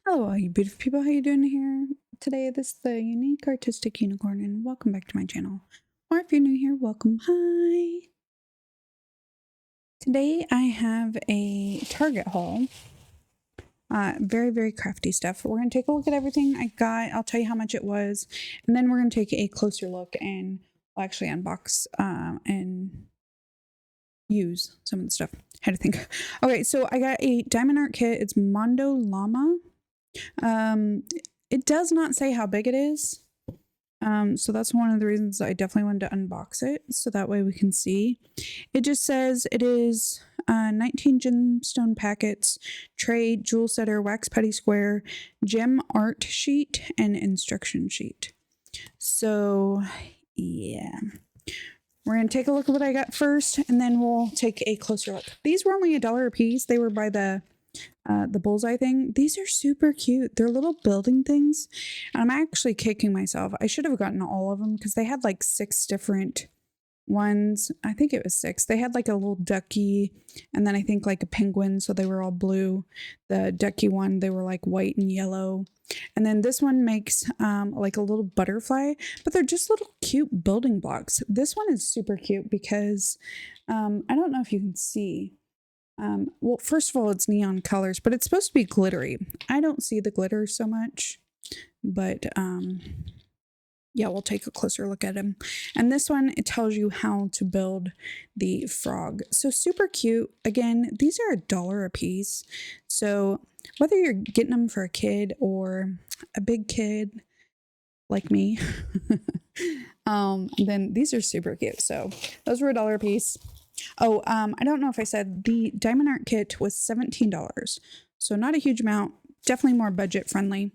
Hello, all you beautiful people. How you doing here today? This is the Unique Artistic Unicorn, and welcome back to my channel. Or if you're new here, welcome. Hi. Today I have a Target haul. Very, very crafty stuff. We're going to take a look at everything I got. I'll tell you how much it was, and then we're going to take a closer look and we'll actually unbox and use some of the stuff. How to think. Okay, so I got a diamond art kit. It's Mondo Llama. It does not say how big it is. So that's one of the reasons I definitely wanted to unbox it, so that way we can see. It just says it is 19 gemstone packets, tray, jewel setter, wax putty square, gem art sheet, and instruction sheet. So yeah, we're going to take a look at what I got first, and then we'll take a closer look. These were only $1 a piece. They were by the bullseye thing. These are super cute. They're little building things. And I'm actually kicking myself. I should have gotten all of them because they had like 6 different ones. I think it was 6. They had like a little ducky and then I think like a penguin. So they were all blue. The ducky one, they were like white and yellow. And then this one makes like a little butterfly, but they're just little cute building blocks. This one is super cute because I don't know if you can see. Well, first of all, it's neon colors, but it's supposed to be glittery. I don't see the glitter so much, but yeah, we'll take a closer look at him. And this one, it tells you how to build the frog. So super cute. Again, these are $1 a piece. So whether you're getting them for a kid or a big kid like me, then these are super cute. So those were $1 a piece. Oh, I don't know if I said the diamond art kit was $17. So not a huge amount, definitely more budget friendly.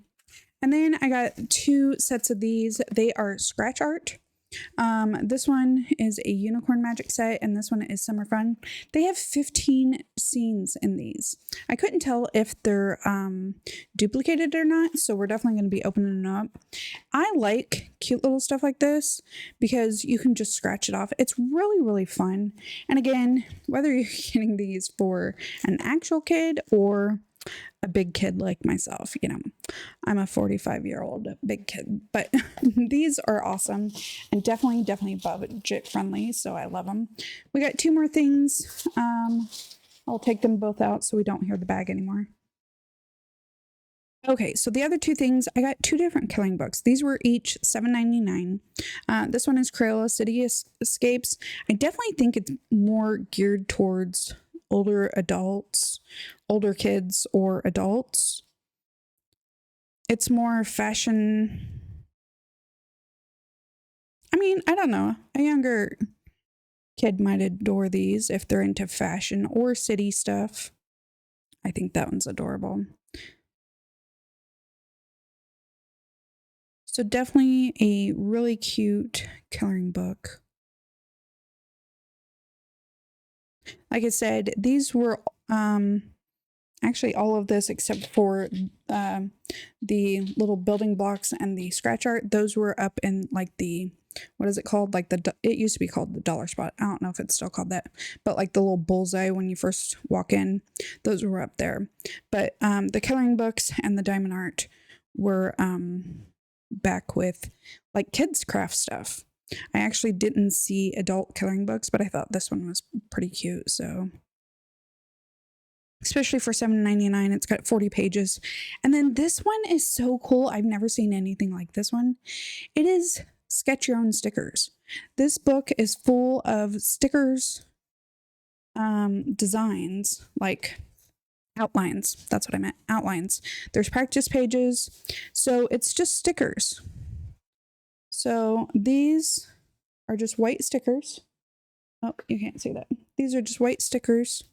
And then I got 2 sets of these. They are scratch art. This one is a unicorn magic set and this one is summer fun. They have 15 scenes in these. I couldn't tell if they're duplicated or not, so we're definitely going to be opening them up. I like cute little stuff like this because you can just scratch it off. It's really, really fun. And again, whether you're getting these for an actual kid or a big kid like myself, you know, I'm a 45-year-old big kid, but these are awesome and definitely budget friendly, so I love them. We got 2 more things. I'll take them both out so we don't hear the bag anymore. Okay, so the other 2 things, I got 2 different killing books. These were each $7.99. This one is Crayola City Escapes. I definitely think it's more geared towards older adults, older kids, or adults. It's more fashion. I mean, I don't know. A younger kid might adore these if they're into fashion or city stuff. I think that one's adorable. So definitely a really cute coloring book. Like I said, these were actually all of this except for the little building blocks and the scratch art. Those were up in like the, what is it called? Like it used to be called the dollar spot. I don't know if it's still called that, but like the little bullseye when you first walk in, those were up there. But the coloring books and the diamond art were back with like kids craft stuff. I actually didn't see adult coloring books, but I thought this one was pretty cute. So especially for $7.99, it's got 40 pages. And then this one is so cool. I've never seen anything like this one. It is sketch your own stickers. This book is full of stickers, designs, like outlines. That's what I meant. Outlines. There's practice pages. So it's just stickers. So these are just white stickers. Oh, you can't see that. These are just white stickers.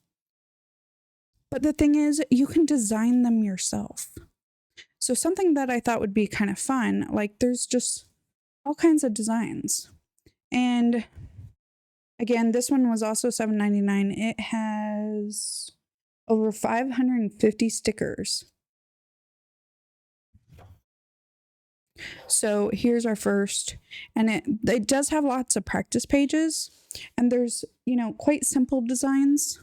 But the thing is, you can design them yourself. So something that I thought would be kind of fun, like there's just all kinds of designs. And again, this one was also $7.99. It has over 550 stickers. So here's our first, and it does have lots of practice pages, and there's, you know, quite simple designs.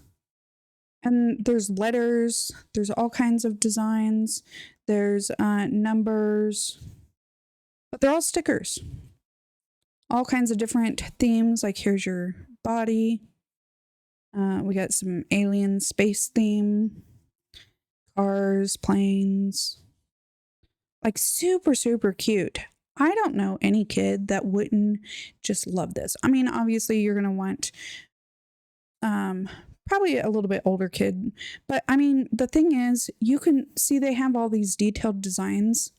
And there's letters, there's all kinds of designs, there's numbers, but they're all stickers. All kinds of different themes, like here's your body. We got some alien space theme, cars, planes, like super, super cute. I don't know any kid that wouldn't just love this. I mean, obviously you're going to want probably a little bit older kid, but I mean, the thing is, you can see they have all these detailed designs,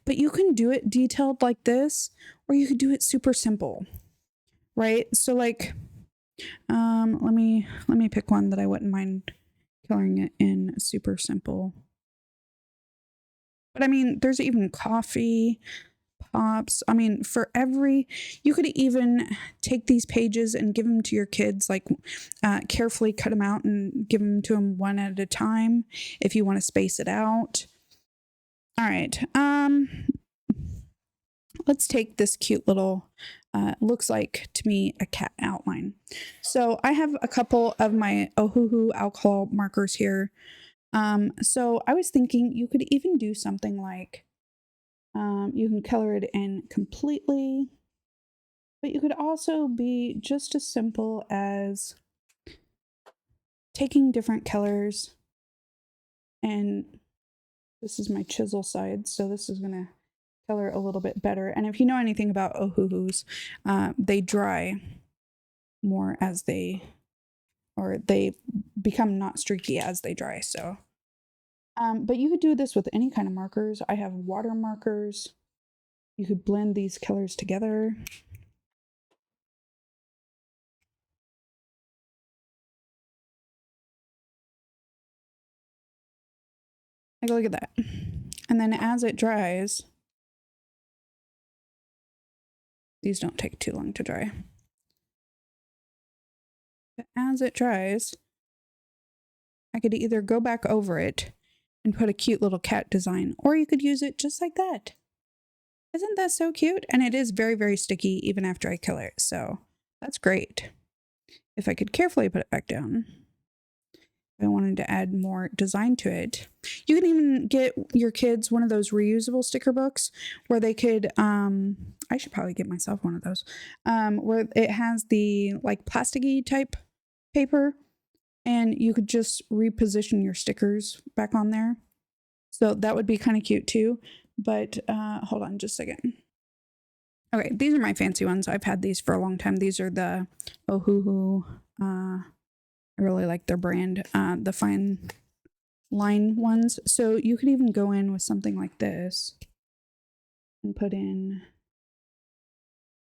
but you can do it detailed like this, or you could do it super simple, right? So like, let me pick one that I wouldn't mind coloring it in super simple. But I mean, there's even coffee, pops. I mean, for every, you could even take these pages and give them to your kids, like carefully cut them out and give them to them one at a time if you want to space it out. All right. Let's take this cute little, looks like to me a cat outline. So I have a couple of my Ohuhu alcohol markers here. So I was thinking you could even do something like, you can color it in completely, but you could also be just as simple as taking different colors, and this is my chisel side, so this is gonna color a little bit better. And if you know anything about Ohuhus, they dry more as they become not streaky as they dry. So but you could do this with any kind of markers. I have water markers. You could blend these colors together. Like, look at that. And then as it dries, these don't take too long to dry. But as it dries, I could either go back over it and put a cute little cat design, or you could use it just like that. Isn't that so cute? And it is very, very sticky even after I color it. So that's great. If I could carefully put it back down. If I wanted to add more design to it. You can even get your kids one of those reusable sticker books where they could, I should probably get myself one of those, where it has the like plasticky type paper, and you could just reposition your stickers back on there. So that would be kind of cute too. But hold on just a second. Okay, these are my fancy ones. I've had these for a long time. These are the Ohuhu. I really like their brand, the fine line ones. So you could even go in with something like this and put in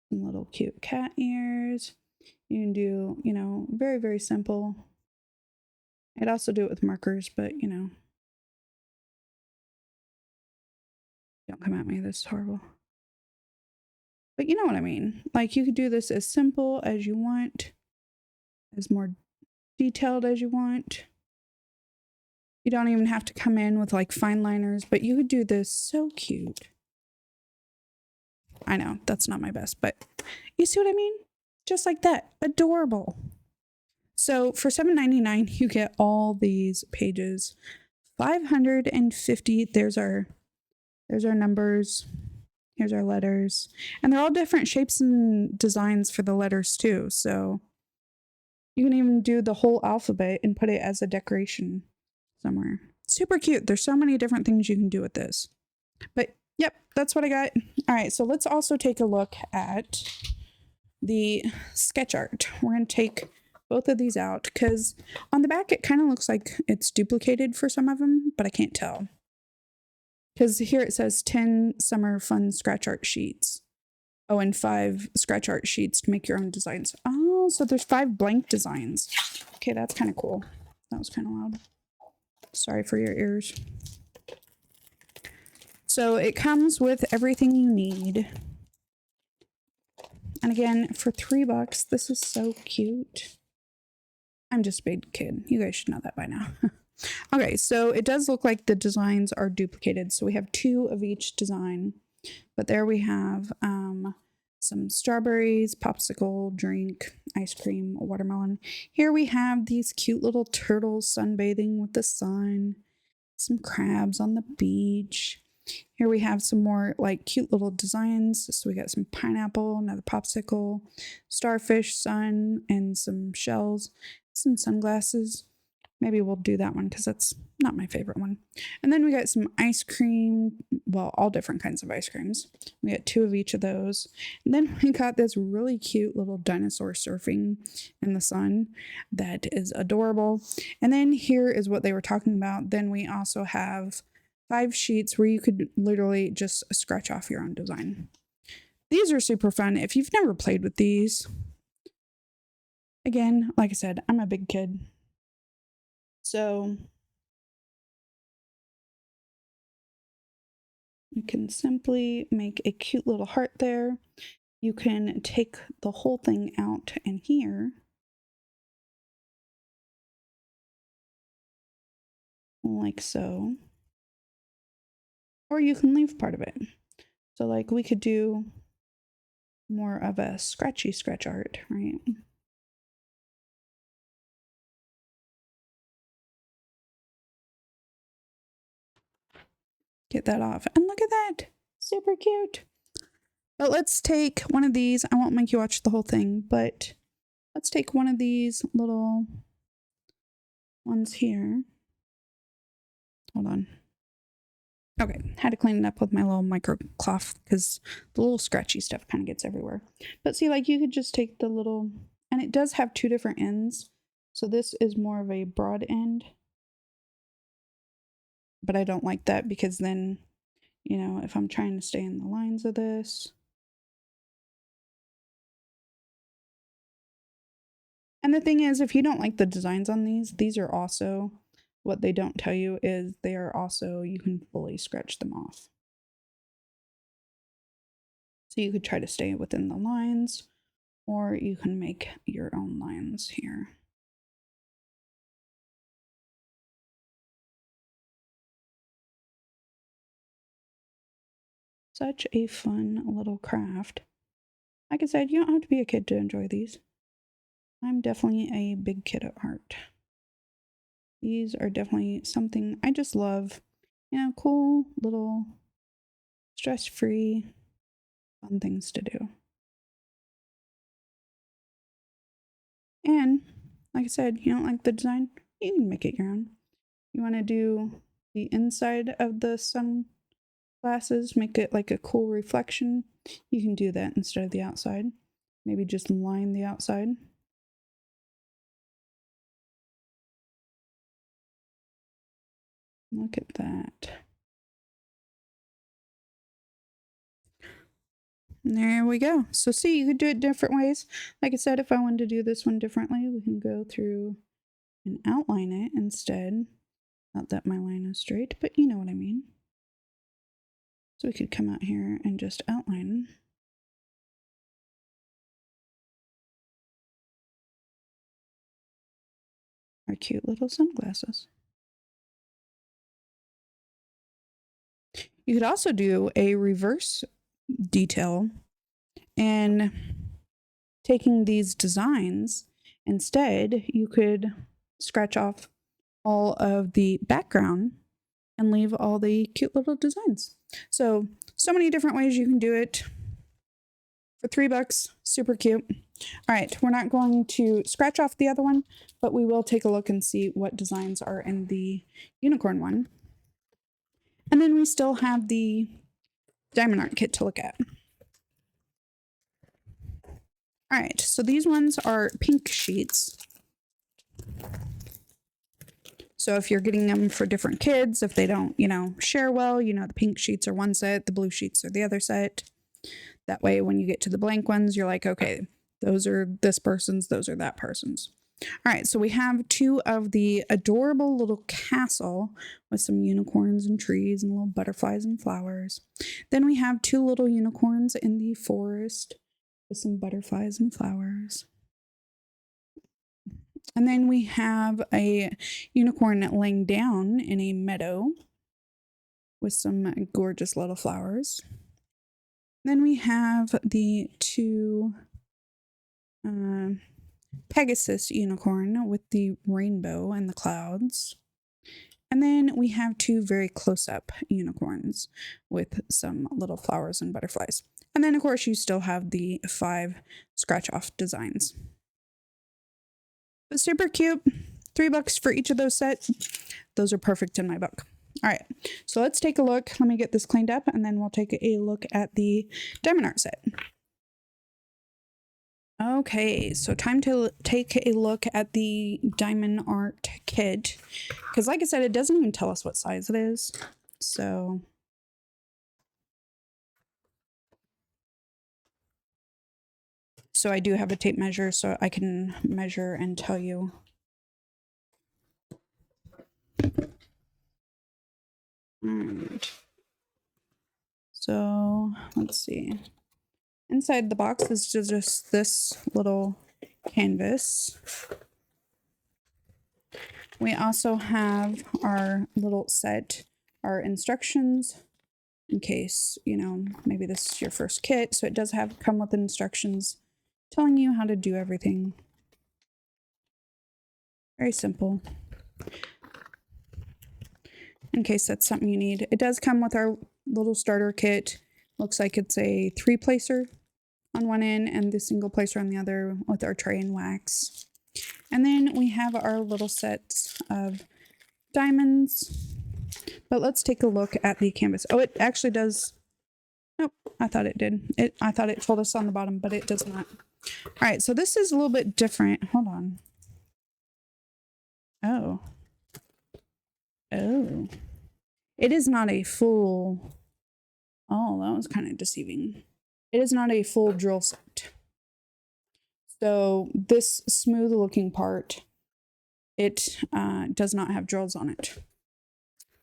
some little cute cat ears. You can do, you know, very, very simple. I'd also do it with markers, but you know, don't come at me, this is horrible. But you know what I mean? Like, you could do this as simple as you want, as more detailed as you want. You don't even have to come in with like fine liners, but you could do this so cute. I know that's not my best, but you see what I mean? Just like that. Adorable. So for $7.99, you get all these pages. 550. There's our numbers. Here's our letters. And they're all different shapes and designs for the letters too. So you can even do the whole alphabet and put it as a decoration somewhere. Super cute. There's so many different things you can do with this. But yep, that's what I got. All right, so let's also take a look at the sketch art. We're going to take both of these out because on the back it kind of looks like it's duplicated for some of them, but I can't tell. Because here it says 10 summer fun scratch art sheets. Oh, and 5 scratch art sheets to make your own designs. Oh, so there's 5 blank designs. Okay, that's kind of cool. That was kind of loud. Sorry for your ears. So it comes with everything you need. And again, for $3, this is so cute. I'm just a big kid. You guys should know that by now. Okay, so it does look like the designs are duplicated. So we have 2 of each design. But there we have some strawberries, popsicle, drink, ice cream, watermelon. Here we have these cute little turtles sunbathing with the sun, some crabs on the beach. Here we have some more like cute little designs. So we got some pineapple, another popsicle, starfish, sun, and some shells, some sunglasses. Maybe we'll do that one because that's not my favorite one. And then we got some ice cream. Well, all different kinds of ice creams. We got 2 of each of those. And then we got this really cute little dinosaur surfing in the sun. That is adorable. And then here is what they were talking about. Then we also have 5 sheets where you could literally just scratch off your own design. These are super fun. If you've never played with these, again, like I said, I'm a big kid. So you can simply make a cute little heart there. You can take the whole thing out in here. Like so. Or you can leave part of it. So like we could do more of a scratchy scratch art, right? Get that off. And look at that. Super cute. But let's take one of these. I won't make you watch the whole thing, but let's take one of these little ones here. Hold on. Okay, had to clean it up with my little micro cloth because the little scratchy stuff kind of gets everywhere. But see, like you could just take the little, and it does have 2 different ends. So this is more of a broad end. But I don't like that because then, you know, if I'm trying to stay in the lines of this. And the thing is, if you don't like the designs on these are also, what they don't tell you is they are also, you can fully scratch them off. So you could try to stay within the lines, or you can make your own lines here. Such a fun little craft. Like I said, you don't have to be a kid to enjoy these. I'm definitely a big kid at heart. These are definitely something I just love. You know, cool little stress-free fun things to do. And like I said, you don't like the design, you can make it your own. You want to do the inside of the sunglasses, make it like a cool reflection, you can do that instead of the outside. Maybe just line the outside. Look at that. There we go. So see, you could do it different ways. Like I said, if I wanted to do this one differently, we can go through and outline it instead. Not that my line is straight, but you know what I mean. So we could come out here and just outline. Our cute little sunglasses. You could also do a reverse detail and taking these designs, instead you could scratch off all of the background and leave all the cute little designs. So many different ways you can do it for $3. Super cute. All right, we're not going to scratch off the other one, but we will take a look and see what designs are in the unicorn one. And then we still have the diamond art kit to look at. All right, so these ones are pink sheets. So if you're getting them for different kids, if they don't, you know, share well, you know, the pink sheets are one set, the blue sheets are the other set. That way, when you get to the blank ones, you're like, okay, those are this person's, those are that person's. All right, so we have 2 of the adorable little castle with some unicorns and trees and little butterflies and flowers. Then we have 2 little unicorns in the forest with some butterflies and flowers. And then we have a unicorn laying down in a meadow with some gorgeous little flowers. Then we have the two Pegasus unicorn with the rainbow and the clouds. And then we have two very close-up unicorns with some little flowers and butterflies. And then, of course, you still have the 5 scratch-off designs. But super cute. $3 for each of those sets. Those are perfect in my book. All right, so let's take a look. Let me get this cleaned up, and then we'll take a look at the Diamond Art set. Okay, so time to take a look at the Diamond Art kit. Because like I said, it doesn't even tell us what size it is. So I do have a tape measure so I can measure and tell you. Alright. So let's see. Inside the box is just this little canvas. We also have our little set, our instructions, in case, you know, maybe this is your first kit. So it does come with instructions telling you how to do everything. Very simple. In case that's something you need. It does come with our little starter kit. Looks like it's a 3-placer on one end and the single placer on the other with our tray and wax. And then we have our little sets of diamonds. But let's take a look at the canvas. Oh, it actually does. Nope, I thought it did. I thought it told us on the bottom, but it does not. All right, so this is a little bit different. Hold on. Oh. Oh. It is not a full... Oh, that was kind of deceiving. It is not a full drill set. So this smooth looking part, it does not have drills on it.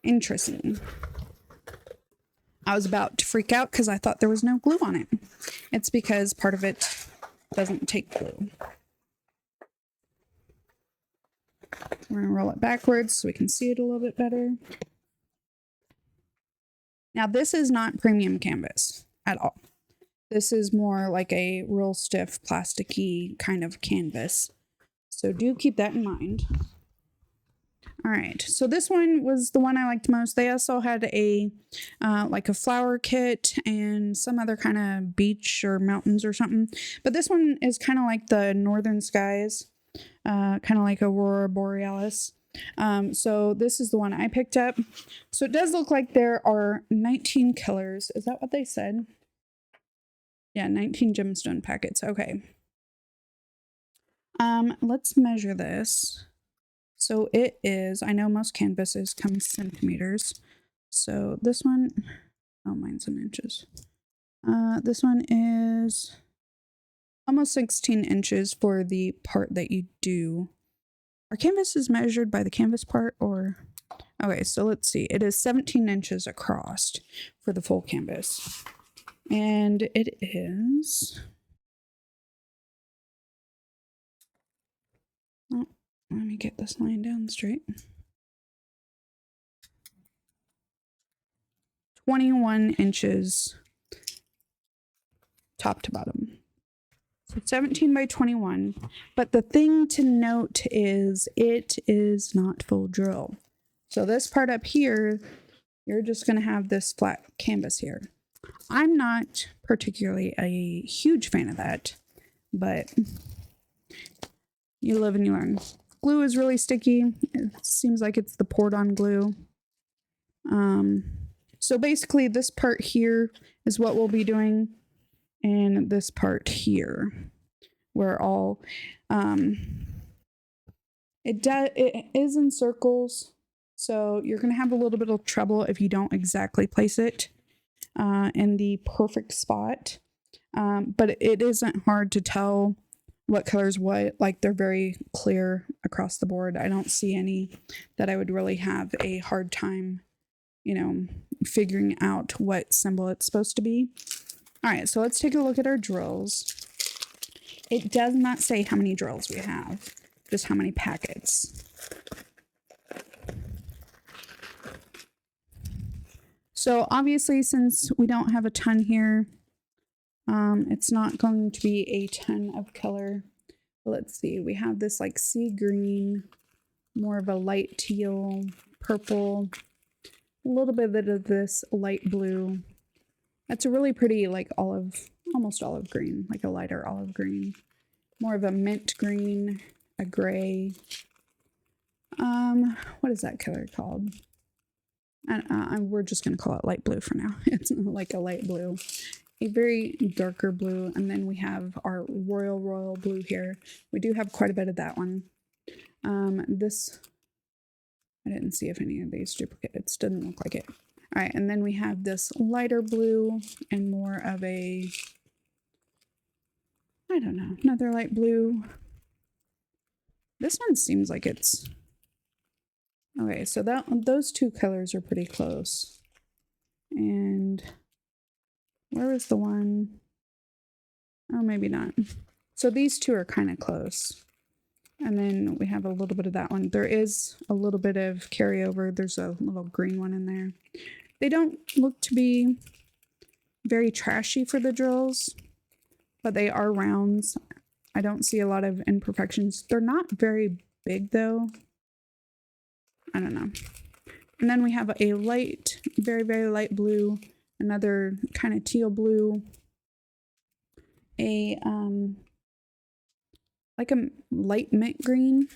Interesting. I was about to freak out because I thought there was no glue on it. It's because part of it doesn't take glue. We're going to roll it backwards so we can see it a little bit better. Now, this is not premium canvas at all. This is more like a real stiff, plasticky kind of canvas. So do keep that in mind. All right, so this one was the one I liked most. They also had a like a flower kit and some other kind of beach or mountains or something. But this one is kind of like the northern skies, kind of like Aurora Borealis. So this is the one I picked up. So it does look like there are 19 colors. Is that what they said? Yeah, 19 gemstone packets. Okay. Let's measure this. So it is, I know most canvases come in centimeters. So this one, oh, mine's in inches. This one is almost 16 inches for the part that you do. Our canvas is measured by the canvas part or, okay, so let's see. It is 17 inches across for the full canvas. And it is, oh, let me get this line down straight. 21 inches top to bottom. So 17 by 21. But the thing to note is it is not full drill. So this part up here, you're just going to have this flat canvas here. I'm not particularly a huge fan of that, but you live and you learn. Glue is really sticky. It seems like it's the poured on glue. So basically this part here is what we'll be doing. And this part here, where all, it is in circles. So you're going to have a little bit of trouble if you don't exactly place it in the perfect spot. But it isn't hard to tell what color's what. Like they're very clear across the board. I don't see any that I would really have a hard time, you know, figuring out what symbol it's supposed to be. All right, so let's take a look at our drills. It does not say how many drills we have, just how many packets. So obviously, since we don't have a ton here, It's not going to be a ton of color. Let's see, we have this like sea green, more of a light teal, purple, a little bit of this light blue. That's a really pretty like olive, almost olive green, like a lighter olive green. More of a mint green, a gray. What is that color called? We're just going to call it light blue for now. It's like a light blue. A very darker blue, and then we have our royal blue here. We do have quite a bit of that one. This, I didn't see if any of these duplicates, didn't look like it. All right, and then we have this lighter blue and more of a, I don't know, another light blue. This one seems like it's, okay, so those two colors are pretty close. And where was the one? Oh, maybe not. So these two are kind of close. And then we have a little bit of that one. There is a little bit of carryover. There's a little green one in there. They don't look to be very trashy for the drills, but they are rounds. I don't see a lot of imperfections. They're not very big though. I don't know. And then we have a light, very, very light blue, another kind of teal blue, a like a light mint green,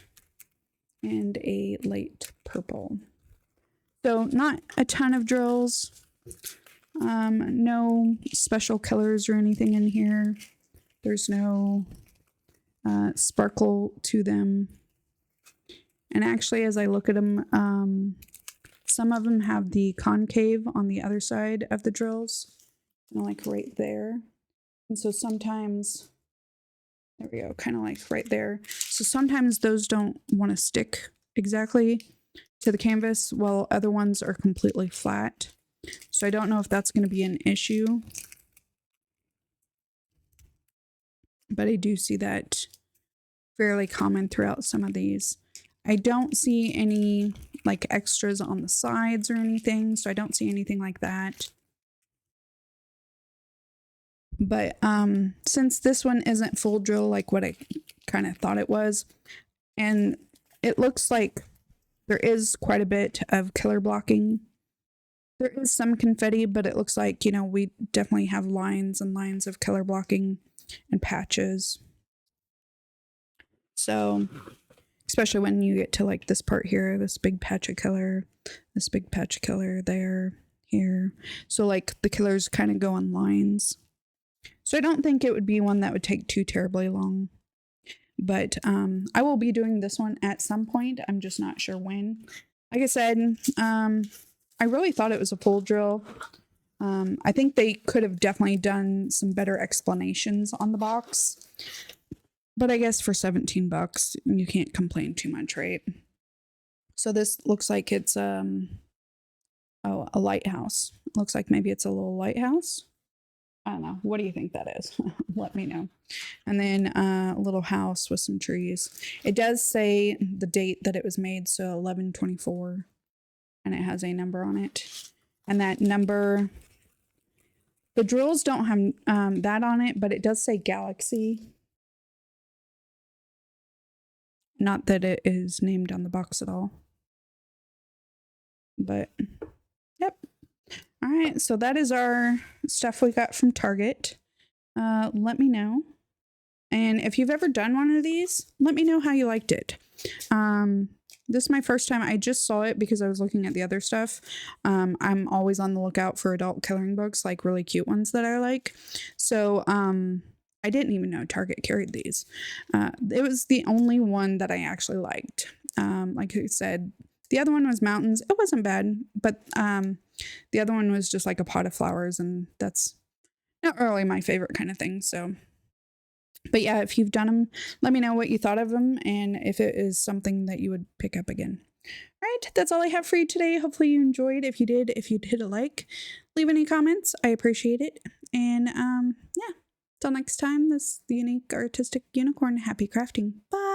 and a light purple. So not a ton of drills, no special colors or anything in here. There's no sparkle to them. And actually, as I look at them, some of them have the concave on the other side of the drills, like right there. And so sometimes, there we go, kind of like right there. So sometimes those don't want to stick exactly to the canvas, while other ones are completely flat. So I don't know if that's going to be an issue. But I do see that fairly common throughout some of these. I don't see any like extras on the sides or anything, so I don't see anything like that. But since this one isn't full drill like what I kind of thought it was, and it looks like there is quite a bit of color blocking. There is some confetti, but it looks like, you know, we definitely have lines and lines of color blocking and patches. So especially when you get to like this part here, this big patch of color, this big patch of color there, here. So like the colors kind of go in lines. So I don't think it would be one that would take too terribly long. But I will be doing this one at some point. I'm just not sure when. Like I said, I really thought it was a full drill. I think they could have definitely done some better explanations on the box. But I guess for 17 bucks, you can't complain too much, right? So this looks like it's a lighthouse. Looks like maybe it's a little lighthouse. I don't know. What do you think that is? Let me know. And then a little house with some trees. It does say the date that it was made, so 11/24, and it has a number on it. And that number, the drills don't have that on it, but it does say Galaxy. Not that it is named on the box at all. But, yep. All right, so that is our stuff we got from Target. Let me know. And if you've ever done one of these, let me know how you liked it. This is my first time. I just saw it because I was looking at the other stuff. I'm always on the lookout for adult coloring books, like really cute ones that I like. So, I didn't even know Target carried these. It was the only one that I actually liked. Like I said, the other one was mountains. It wasn't bad, but the other one was just like a pot of flowers, and that's not really my favorite kind of thing. So, but yeah, if you've done them, let me know what you thought of them and if it is something that you would pick up again. All right, that's all I have for you today. Hopefully you enjoyed. If you'd hit a like, leave any comments. I appreciate it. And yeah. Till next time, this is the Unique Artistic Unicorn. Happy crafting. Bye!